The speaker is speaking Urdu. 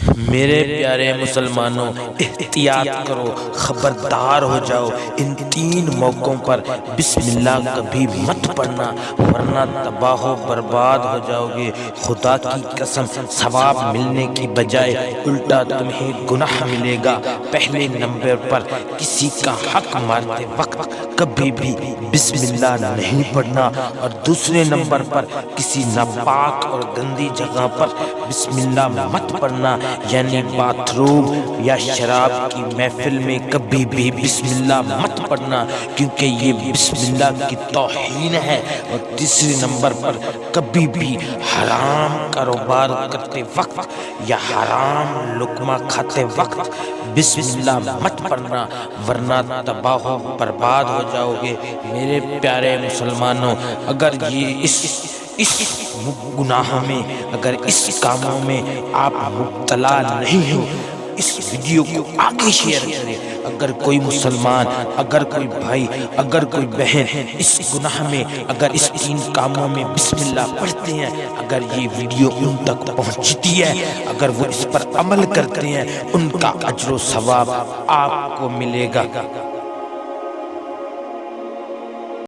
میرے پیارے مسلمانوں، احتیاط کرو، خبردار ہو جاؤ، ان 3 موقعوں پر بسم اللہ کبھی مت پڑھنا، ورنہ تباہ و برباد ہو جاؤ گے۔ خدا کی قسم، ثواب ملنے کی بجائے الٹا تمہیں گناہ ملے گا۔ پہلے نمبر پر کسی کا حق مارتے وقت کبھی بھی بسم اللہ نہیں پڑھنا، اور دوسرے نمبر پر کسی ناپاک اور گندی جگہ پر بسم اللہ مت پڑھنا، یعنی باتھ روم یا شراب کی محفل میں کبھی بھی بسم اللہ مت پڑھنا، کیونکہ یہ بسم اللہ کی توہین ہے۔ اور تیسرے نمبر پر کبھی بھی حرام کاروبار کرتے وقت یا حرام لقمہ کھاتے وقت بسم اللہ مت پڑھنا، ورنہ تباہ و برباد ہو جاؤ گے۔ میرے پیارے مسلمانوں، اگر یہ اس گناہ میں، اگر اس کاموں میں آپ مبتلا نہیں ہو، اس ویڈیو کو آگے شیئر کریں۔ اگر کوئی مسلمان، اگر کوئی بھائی، اگر کوئی بہن اس گناہ میں، اگر اس 3 کاموں میں بسم اللہ پڑھتے ہیں، اگر یہ ویڈیو ان تک پہنچتی ہے، اگر وہ اس پر عمل کرتے ہیں، ان کا اجر و ثواب آپ کو ملے گا۔